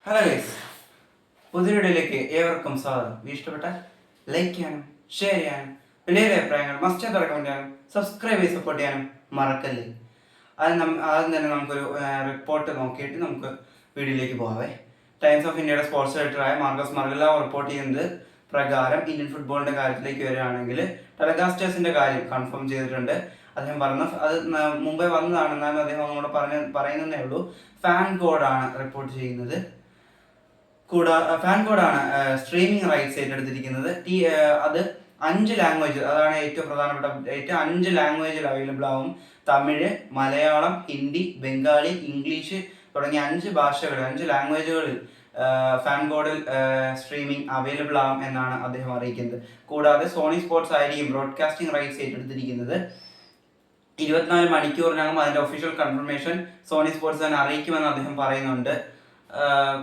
Hello guys, പുതിയ വീഡിയോയിലേക്ക് ഏവർക്കും സ്വാഗതം. ഇഷ്ടപ്പെട്ട ലൈക്ക് ചെയ്യാനും ഷെയർ ചെയ്യാനും വലിയ അഭിപ്രായങ്ങൾ മസ്റ്റ് റെക്കമെൻഡ് ചെയ്യാനും സബ്സ്ക്രൈബ് ചെയ്ത് സപ്പോർട്ട് ചെയ്യാനും മറക്കല്ലേ. ആദ്യം തന്നെ നമുക്കൊരു റിപ്പോർട്ട് നോക്കിയിട്ട് നമുക്ക് വീഡിയോയിലേക്ക് പോകാവേ. ടൈംസ് ഓഫ് ഇന്ത്യയുടെ സ്പോർട്സ് എഡിറ്ററായ മാർക്കസ് മർഗല റിപ്പോർട്ട് ചെയ്യുന്നത് പ്രകാരം ഇന്ത്യൻ ഫുട്ബോളിന്റെ കാര്യത്തിലേക്ക് വരികയാണെങ്കിൽ ടെലകാസ്റ്റേഴ്സിന്റെ കാര്യം കൺഫേം ചെയ്തിട്ടുണ്ട്. അദ്ദേഹം പറഞ്ഞ അത് മുമ്പേ വന്നതാണ്, എന്നാലും അദ്ദേഹം നമ്മളോട് പറയുന്നതേ ഉള്ളൂ. ഫാൻ കോഡാണ് റിപ്പോർട്ട് ചെയ്യുന്നത്. ഫാൻ കോഡാണ് സ്ട്രീമിംഗ് റൈറ്റ്സ് ഏറ്റെടുത്തിരിക്കുന്നത്. അത് 5 ലാംഗ്വേജ്, അതാണ് ഏറ്റവും പ്രധാനപ്പെട്ട അപ്ഡേറ്റ്. 5 ലാംഗ്വേജിൽ അവൈലബിൾ ആവും. തമിഴ്, മലയാളം, ഹിന്ദി, ബംഗാളി, ഇംഗ്ലീഷ് തുടങ്ങിയ 5 ഭാഷകൾ, 5 ലാംഗ്വേജുകളിൽ ഫാൻ കോഡിൽ സ്ട്രീമിംഗ് അവൈലബിൾ ആവും എന്നാണ് അദ്ദേഹം അറിയിക്കുന്നത്. കൂടാതെ സോണി സ്പോർട്സ് ആയിരിക്കും ബ്രോഡ്കാസ്റ്റിംഗ് റൈറ്റ്സ് ഏറ്റെടുത്തിരിക്കുന്നത്. 24 മണിക്കൂറിനകം അതിന്റെ ഒഫീഷ്യൽ കൺഫർമേഷൻ സോണി സ്പോർട്സ് തന്നെ അറിയിക്കുമെന്ന് അദ്ദേഹം പറയുന്നുണ്ട്.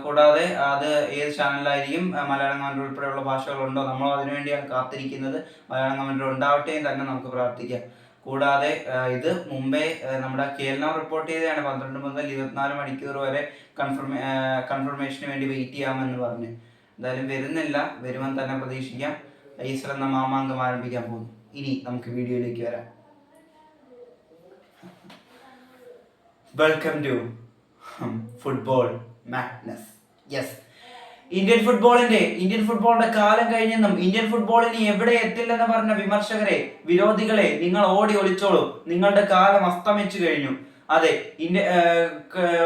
കൂടാതെ അത് ഏത് ചാനലിലായിരിക്കും, മലയാളം കമന്റ് ഉൾപ്പെടെയുള്ള ഭാഷകളുണ്ടോ, നമ്മൾ അതിനുവേണ്ടിയാണ് കാത്തിരിക്കുന്നത്. മലയാളം കമന്റ് ഉണ്ടാവട്ടെ തന്നെ നമുക്ക് പ്രാർത്ഥിക്കാം. കൂടാതെ ഇത് മുമ്പേ നമ്മുടെ കേരളം റിപ്പോർട്ട് ചെയ്തതാണ് 12 മുതൽ 24 മണിക്കൂർ വരെ കൺഫർമേഷന് വേണ്ടി വെയിറ്റ് ചെയ്യാമെന്ന് പറഞ്ഞു. എന്തായാലും വരുന്നില്ല, വരുമെന്ന് തന്നെ പ്രതീക്ഷിക്കാം. ഈസ്റ്റർ എന്ന മാമാങ്കം ആരംഭിക്കാൻ പോകുന്നു. ഇനി നമുക്ക് വീഡിയോയിലേക്ക് വരാം. Welcome to football madness. Yes, Indian ഫുട്ബോളിന്റെ കാലം കഴിഞ്ഞെന്നും ഇന്ത്യൻ ഫുട്ബോളിന് എവിടെ എത്തില്ലെന്ന് പറഞ്ഞ വിമർശകരെ, വിരോധികളെ, നിങ്ങൾ ഓടി ഒളിച്ചോളൂ. നിങ്ങളുടെ കാലം അസ്തമിച്ചു കഴിഞ്ഞു. അതെ,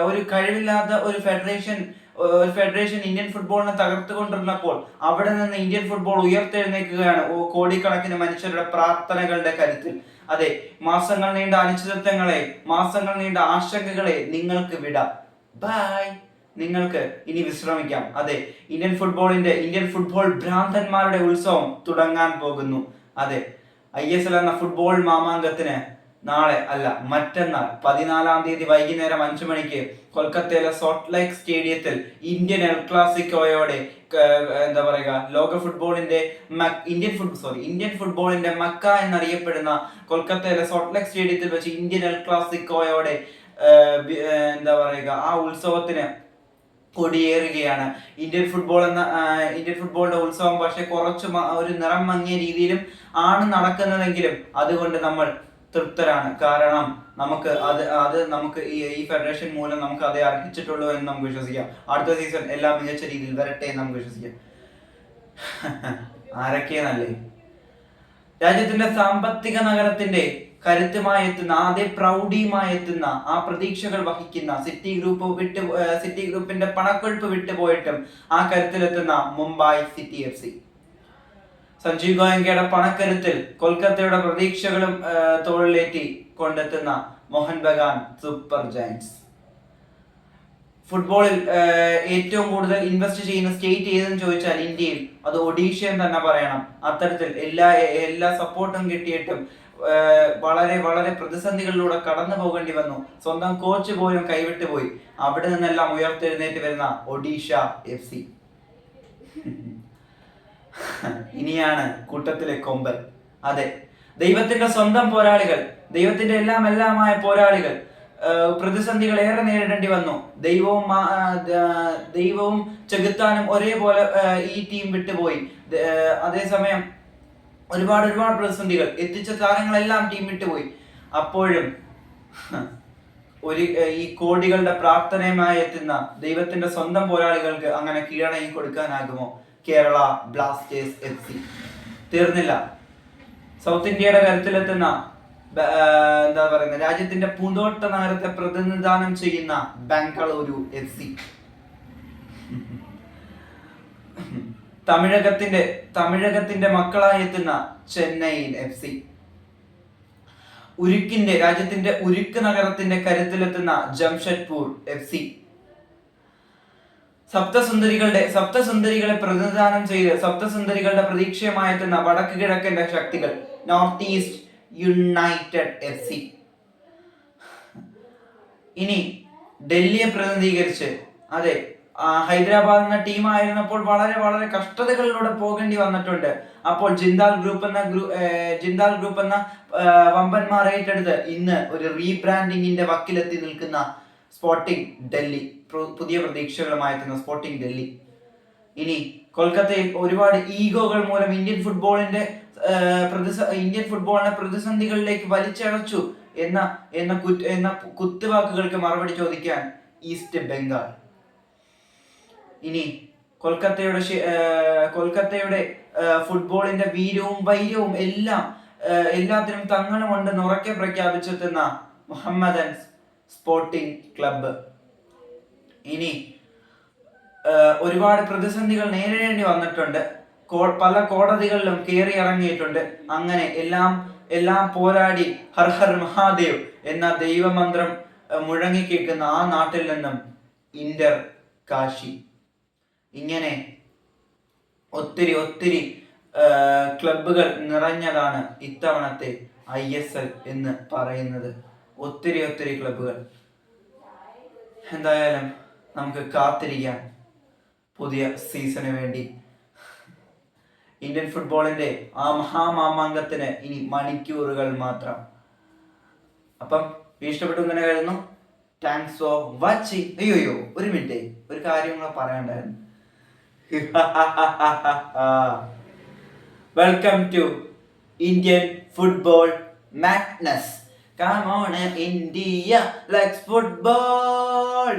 ഒരു കഴിവില്ലാത്ത ഒരു ഫെഡറേഷൻ ഇന്ത്യൻ ഫുട്ബോളിനെ തകർത്തുകൊണ്ടിരുന്നപ്പോൾ അവിടെ നിന്ന് ഇന്ത്യൻ ഫുട്ബോൾ ഉയർത്തെഴുന്നേൽക്കുകയാണ് കോടിക്കണക്കിന് മനുഷ്യരുടെ പ്രാർത്ഥനകളുടെ കരുത്തിൽ. അതെ, മാസങ്ങൾ നീണ്ട അനിശ്ചിതത്വങ്ങളെ, മാസങ്ങൾ നീണ്ട ആശങ്കകളെ നിങ്ങൾക്ക് വിടാം. ബൈ, നിങ്ങൾക്ക് ഇനി വിശ്രമിക്കാം. അതെ, ഇന്ത്യൻ ഫുട്ബോൾ ഭ്രാന്തന്മാരുടെ ഉത്സവം തുടങ്ങാൻ പോകുന്നു. അതെ, ISL എന്ന ഫുട്ബോൾ മാമാങ്കത്തിന് നാളെ അല്ല, മറ്റന്നാൾ 14-ാം തീയതി വൈകുന്നേരം 5 മണിക്ക് കൊൽക്കത്തയിലെ സോൾട്ട് ലേക്ക് സ്റ്റേഡിയത്തിൽ ഇന്ത്യൻ എൽ ക്ലാസിക്കോയോടെ എന്താ പറയുക, ഇന്ത്യൻ ഫുട്ബോളിന്റെ മക്ക എന്നറിയപ്പെടുന്ന കൊൽക്കത്തയിലെ സോൾട്ട് ലേക്ക് സ്റ്റേഡിയത്തിൽ വെച്ച് ഇന്ത്യൻ എൽ ക്ലാസിക്കോയോടെ എന്താ പറയുക, ആ ഉത്സവത്തിന് കൊടിയേറുകയാണ്. ഇന്ത്യൻ ഫുട്ബോളിന്റെ ഉത്സവം പക്ഷെ കുറച്ച് ഒരു നിറം മങ്ങിയ രീതിയിലും ആണ് നടക്കുന്നതെങ്കിലും അതുകൊണ്ട് നമ്മൾ തൃപ്തരാണ്. കാരണം നമുക്ക് ഈ ഫെഡറേഷൻ മൂലം നമുക്ക് അതേ അർഹിച്ചിട്ടുള്ളൂ എന്ന് നമുക്ക് വിശ്വസിക്കാം. അടുത്ത സീസൺ എല്ലാം മികച്ച രീതിയിൽ വരട്ടെ എന്ന് നമുക്ക് വിശ്വസിക്കാം. ആരൊക്കെയെന്നല്ലേ, രാജ്യത്തിന്റെ സാമ്പത്തിക നഗരത്തിന്റെ കരുത്തുമായി എത്തുന്ന, ആദ്യ പ്രൗഢിയുമായി എത്തുന്ന, ആ പ്രതീക്ഷകൾ വഹിക്കുന്ന സിറ്റി ഗ്രൂപ്പിന്റെ പണക്കൊഴുപ്പ് വിട്ടുപോയിട്ടും ആ കരുത്തിലെത്തുന്ന മുംബൈ സിറ്റി FC. സഞ്ജീവ് ഗോയങ്കയുടെ പണക്കരുത്തിൽ കൊൽക്കത്തയുടെ പ്രതീക്ഷകളും തോളിലേറ്റി കൊണ്ടെത്തുന്ന മോഹൻ ബഗാൻ സൂപ്പർ ജയന്റ്സ്. ഫുട്ബോളിൽ ഏറ്റവും കൂടുതൽ ഇൻവെസ്റ്റ് ചെയ്യുന്ന സ്റ്റേറ്റ് ഏതെന്ന് ചോദിച്ചാൽ ഇന്ത്യയിൽ അത് ഒഡീഷ എന്ന് തന്നെ പറയണം. അത്തരത്തിൽ എല്ലാ സപ്പോർട്ടും കിട്ടിയിട്ടും വളരെ വളരെ പ്രതിസന്ധികളിലൂടെ കടന്നു പോകേണ്ടി വന്നു. സ്വന്തം കോച്ച് പോലും കൈവിട്ടുപോയി. അവിടെ നിന്നെല്ലാം ഉയർത്തെഴുന്നേറ്റ് വരുന്ന ഒഡീഷ FC. ഇനിയാണ് കൂട്ടത്തിലെ കൊമ്പൻ. അതെ, ദൈവത്തിന്റെ സ്വന്തം പോരാളികൾ, ദൈവത്തിന്റെ എല്ലാമായ പോരാളികൾ. പ്രതിസന്ധികൾ ഏറെ നേരിടേണ്ടി വന്നു. ദൈവവും ചെകുത്താനും ഒരേപോലെ ഈ ടീം വിട്ടുപോയി. അതേസമയം ഒരുപാട് പ്രതിസന്ധികൾ എത്തിച്ച താരങ്ങളെല്ലാം ടീം വിട്ടുപോയി. അപ്പോഴും ഈ കോടികളുടെ പ്രാർത്ഥനയുമായി എത്തുന്ന ദൈവത്തിന്റെ സ്വന്തം പോരാളികൾക്ക് അങ്ങനെ കീഴടങ്ങി കൊടുക്കാനാകുമോ? Kerala Blasters FC. തീർന്നില്ല, സൗത്ത് ഇന്ത്യയുടെ കരുത്തിലെത്തുന്ന എന്താ പറയുക, രാജ്യത്തിന്റെ പൂന്തോട്ട നഗരത്തെ പ്രതിനിധാനം ചെയ്യുന്ന ബംഗളൂരു FC. തമിഴകത്തിന്റെ മക്കളായി എത്തുന്ന ചെന്നൈയിൻ FC. രാജ്യത്തിന്റെ ഉരുക്ക് നഗരത്തിന്റെ കരുത്തിലെത്തുന്ന ജംഷഡ്പൂർ FC. സപ്തസുന്ദരികളെ പ്രതിനിധാനം ചെയ്ത് സപ്തസുന്ദരികളുടെ പ്രതീക്ഷയുമായി എത്തുന്ന വടക്ക് കിഴക്കന്റെ ശക്തികൾ നോർത്ത് ഈസ്റ്റ് യുണൈറ്റഡ് FC. ഇനി ഡൽഹിയെ പ്രതിനിധീകരിച്ച്, അതെ, ഹൈദരാബാദ് എന്ന ടീം ആയിരുന്നപ്പോൾ വളരെ വളരെ കഷ്ടതകളിലൂടെ പോകേണ്ടി വന്നിട്ടുണ്ട്. അപ്പോൾ ജിന്ദാൽ ഗ്രൂപ്പ് എന്ന വമ്പന്മാർ ഏറ്റെടുത്ത് ഇന്ന് ഒരു റീബ്രാൻഡിങ്ങിന്റെ വക്കിലെത്തി നിൽക്കുന്ന സ്പോർട്ടിംഗ് ഡൽഹി. പുതിയ പ്രതീക്ഷകളുമായി എത്തുന്ന സ്പോർട്ടിംഗ് ഡൽഹി. ഇനി കൊൽക്കത്തയിൽ ഒരുപാട് ഈഗോകൾ മൂലം ഇന്ത്യൻ ഫുട്ബോളിനെ പ്രതിസന്ധികളിലേക്ക് വലിച്ചഴച്ചു എന്ന കുത്തുവാക്കുകൾക്ക് മറുപടി ചോദിക്കാൻ ഈസ്റ്റ് ബംഗാൾ. ഇനി കൊൽക്കത്തയുടെ ഫുട്ബോളിന്റെ വീര്യവും വൈര്യവും എല്ലാത്തിനും തങ്ങളും ഉണ്ടെന്ന് ഉറക്കെ പ്രഖ്യാപിച്ചെത്തുന്ന മുഹമ്മദൻ സ്പോർട്ടിംഗ് ക്ലബ്ബ്. ഇനി ഒരുപാട് പ്രതിസന്ധികൾ നേരിടേണ്ടി വന്നിട്ടുണ്ട്. പല കോടതികളിലും കയറി ഇറങ്ങിയിട്ടുണ്ട്. അങ്ങനെ എല്ലാം പോരാടി ഹർ ഹർ മഹാദേവ് എന്ന ദൈവമന്ത്രം മുഴങ്ങിക്കേൾക്കുന്ന ആ നാട്ടിൽ നിന്നും ഇന്റർ കാശി. ഇങ്ങനെ ഒത്തിരി ക്ലബുകൾ നിറഞ്ഞതാണ് ഇത്തവണത്തെ ISL എന്ന് പറയുന്നത്. ഒത്തിരി ക്ലബുകൾ. എന്തായാലും നമുക്ക് കാത്തിരിക്കാം പുതിയ സീസണിന് വേണ്ടി. ഇന്ത്യൻ ഫുട്ബോളിന്റെ ആ മഹാമാമാങ്കത്തിന് ഇനി മണിക്കൂറുകൾ മാത്രം. അപ്പം ഇഷ്ടപ്പെട്ടു തന്നെ കരുതുന്നു. Thanks for watching. അയ്യോ ഒരു മിനിറ്റ്, ഒരു കാര്യം കൂടെ പറയണ്ടായിരുന്നു. Welcome to Indian football madness. Come on India, let's football.